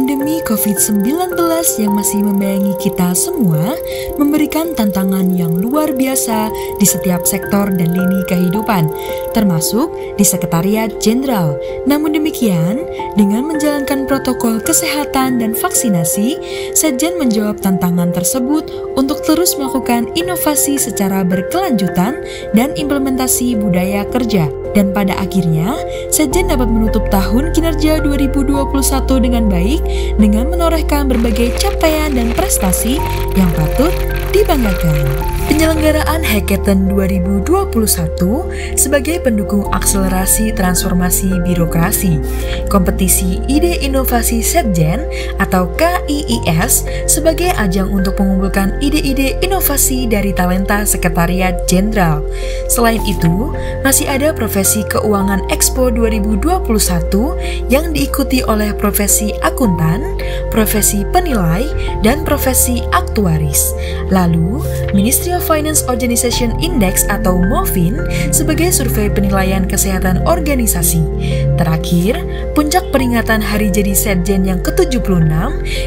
Pandemi COVID-19 yang masih membayangi kita semua memberikan tantangan yang luar biasa di setiap sektor dan lini kehidupan, termasuk di Sekretariat Jenderal. Namun demikian, dengan menjalankan protokol kesehatan dan vaksinasi, Setjen menjawab tantangan tersebut untuk terus melakukan inovasi secara berkelanjutan dan implementasi budaya kerja. Dan pada akhirnya, Setjen dapat menutup tahun kinerja 2021 dengan baik dengan menorehkan berbagai capaian dan prestasi yang patut dibanggakan. Penyelenggaraan Hackathon 2021 sebagai pendukung akselerasi transformasi birokrasi, kompetisi ide inovasi Setjen atau KIIS sebagai ajang untuk mengumpulkan ide-ide inovasi dari talenta Sekretariat Jenderal. Selain itu, masih ada profesi keuangan Expo 2021 yang diikuti oleh profesi akuntan, profesi penilai, dan profesi aktuaris. Lalu, Ministry of Finance Organization Index atau MOFIN sebagai survei penilaian kesehatan organisasi. Terakhir, puncak peringatan Hari Jadi Setjen yang ke-76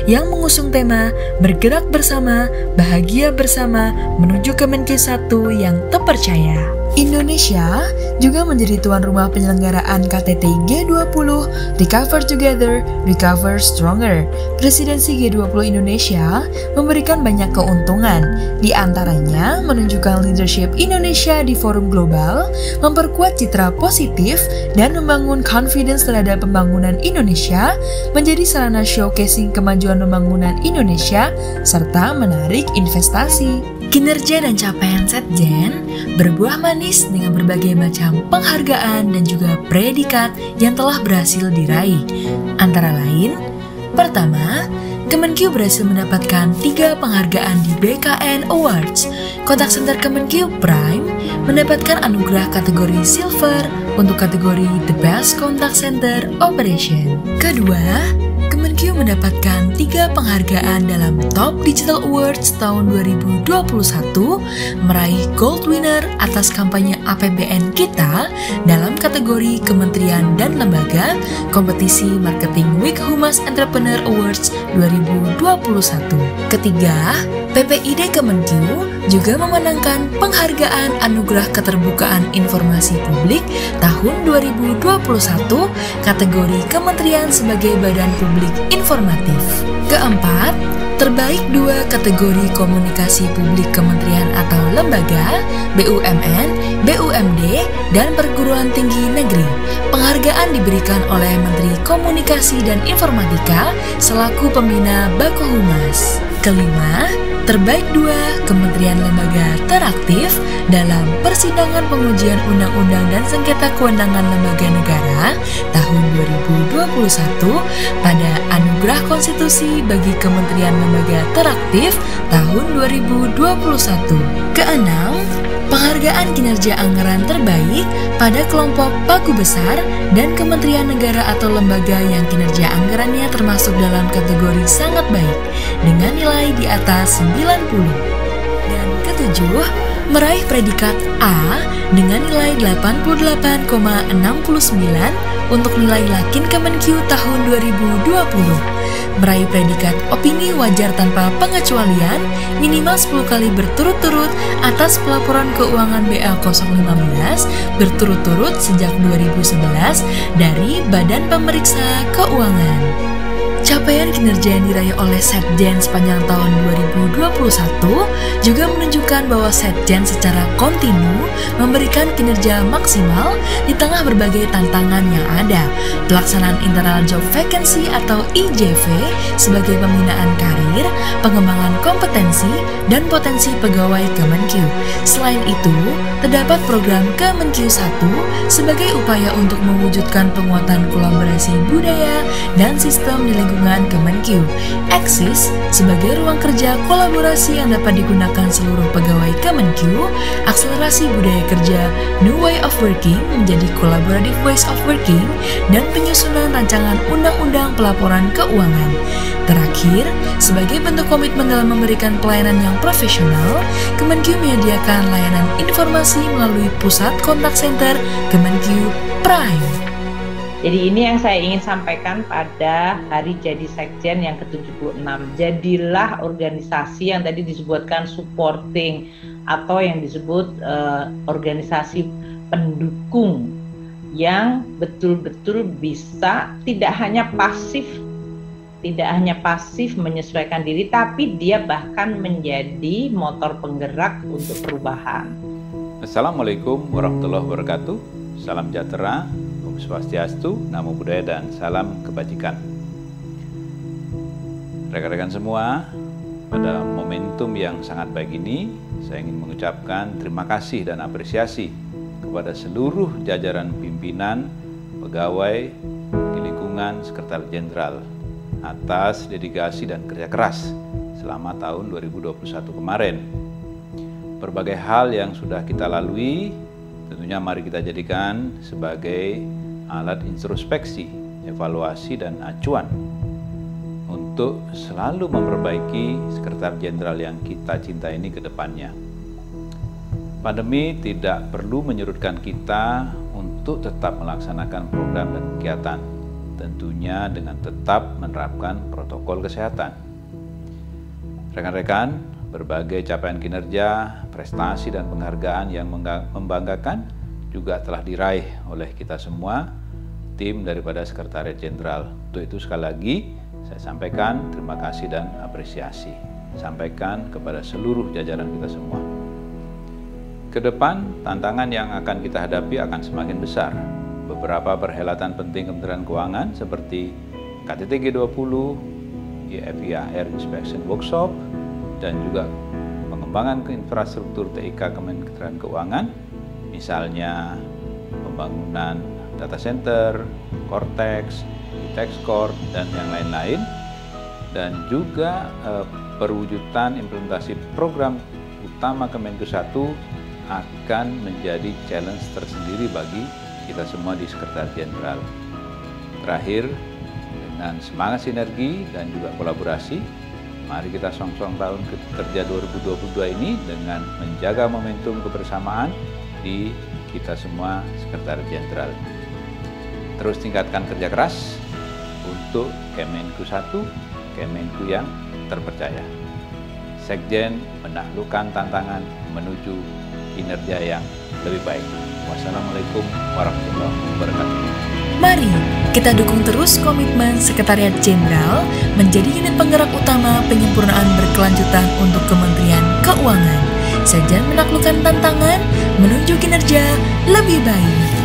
yang mengusung tema Bergerak Bersama, Bahagia Bersama menuju Kemenkeu 1 yang terpercaya. Indonesia juga menjadi tuan rumah penyelenggaraan KTT G20 Recover Together, Recover Stronger. Presidensi G20 Indonesia memberikan banyak keuntungan, di antaranya menunjukkan leadership Indonesia di forum global, memperkuat citra positif, dan membangun confidence terhadap pembangunan Indonesia, menjadi sarana showcasing kemajuan pembangunan Indonesia, serta menarik investasi. Kinerja dan capaian Setjen berbuah manis dengan berbagai macam penghargaan dan juga predikat yang telah berhasil diraih. Antara lain, pertama, Kemenkeu berhasil mendapatkan 3 penghargaan di BKN Awards. Kontak Center Kemenkeu Prime mendapatkan anugerah kategori Silver untuk kategori The Best Contact Center Operation. Kedua, Kemenkeu mendapatkan 3 penghargaan dalam Top Digital Awards tahun 2021, meraih Gold Winner atas kampanye APBN kita dalam kategori Kementerian dan Lembaga, kompetisi Marketing Week Humas Entrepreneur Awards 2021. Ketiga, PPID Kemenkeu juga memenangkan penghargaan Anugerah Keterbukaan Informasi Publik tahun 2021 kategori Kementerian sebagai Badan Publik Informatif. Keempat, terbaik 2 kategori komunikasi publik kementerian atau lembaga, BUMN, BUMD, dan perguruan tinggi negeri. Penghargaan diberikan oleh Menteri Komunikasi dan Informatika selaku pembina Bakohumas. Kelima, terbaik 2 kementerian lembaga teraktif dalam persidangan pengujian undang-undang dan sengketa kewenangan lembaga negara tahun 2021 pada Anugerah Konstitusi bagi Kementerian Lembaga Teraktif tahun 2021. Keenam, penghargaan kinerja anggaran terbaik pada kelompok pagu besar dan kementerian negara atau lembaga yang kinerja anggarannya termasuk dalam kategori sangat baik dengan nilai di atas 90. Dan ketujuh, meraih predikat A dengan nilai 88,69 untuk nilai Lakin Kemenkeu tahun 2020. Meraih predikat opini wajar tanpa pengecualian minimal 10 kali berturut-turut atas pelaporan keuangan BA015 berturut-turut sejak 2011 dari Badan Pemeriksa Keuangan. Capaian kinerja yang diraih oleh Setjen sepanjang tahun 2021 juga menunjukkan bahwa Setjen secara kontinu memberikan kinerja maksimal di tengah berbagai tantangan yang ada. Pelaksanaan Internal Job Vacancy atau IJV sebagai pembinaan karir, pengembangan kompetensi, dan potensi pegawai Kemenkeu. Selain itu, terdapat program Kemenkeu 1 sebagai upaya untuk mewujudkan penguatan kolaborasi budaya dan sistem di lingkungan Kemenkeu. Eksis sebagai ruang kerja kolaborasi yang dapat digunakan seluruh pegawai Kemenkeu, akselerasi budaya kerja New Way of Working menjadi Collaborative Ways of Working, dan penyusunan rancangan undang-undang pelaporan keuangan. Terakhir, sebagai bentuk komitmen dalam memberikan pelayanan yang profesional, Kemenkeu menyediakan layanan informasi melalui Pusat Kontak Center Kemenkeu Prime. Jadi ini yang saya ingin sampaikan pada hari jadi Sekjen yang ke-76. Jadilah organisasi yang tadi disebutkan supporting atau yang disebut organisasi pendukung yang betul-betul bisa tidak hanya pasif menyesuaikan diri, tapi dia bahkan menjadi motor penggerak untuk perubahan. Assalamualaikum warahmatullahi wabarakatuh. Salam sejahtera, Om Swastiastu, Namo Buddhaya, dan salam kebajikan. Rekan-rekan semua, pada momentum yang sangat baik ini, saya ingin mengucapkan terima kasih dan apresiasi kepada seluruh jajaran pimpinan, pegawai di lingkungan Sekretariat Jenderal atas dedikasi dan kerja keras selama tahun 2021 kemarin. Berbagai hal yang sudah kita lalui, tentunya mari kita jadikan sebagai alat introspeksi, evaluasi, dan acuan untuk selalu memperbaiki Sekretariat Jenderal yang kita cintai ini ke depannya. Pandemi tidak perlu menyurutkan kita untuk tetap melaksanakan program dan kegiatan, tentunya dengan tetap menerapkan protokol kesehatan. Rekan-rekan, berbagai capaian kinerja, prestasi, dan penghargaan yang membanggakan juga telah diraih oleh kita semua, tim daripada Sekretariat Jenderal. Untuk itu sekali lagi saya sampaikan terima kasih dan apresiasi. Sampaikan kepada seluruh jajaran kita semua. Kedepan, tantangan yang akan kita hadapi akan semakin besar. Beberapa perhelatan penting Kementerian Keuangan seperti KTT G20, IFIAR Inspection Workshop, dan juga pengembangan ke infrastruktur TIK Kementerian Keuangan, misalnya pembangunan data center, Cortex, Texcore, dan yang lain-lain, dan juga perwujudan implementasi program utama Kemenku 1 akan menjadi challenge tersendiri bagi kita semua di Sekretariat Jenderal. Terakhir, dengan semangat sinergi dan juga kolaborasi, mari kita song-song tahun kerja 2022 ini dengan menjaga momentum kebersamaan di kita semua Sekretariat Jenderal. Terus tingkatkan kerja keras untuk Kemenku 1, Kemenku yang terpercaya. Sekjen menaklukkan tantangan menuju kinerja yang lebih baik. Wassalamualaikum warahmatullahi wabarakatuh. Mari kita dukung terus komitmen Sekretariat Jenderal menjadi unit penggerak utama penyempurnaan berkelanjutan untuk Kementerian Keuangan. Sekjen menaklukkan tantangan menuju kinerja lebih baik.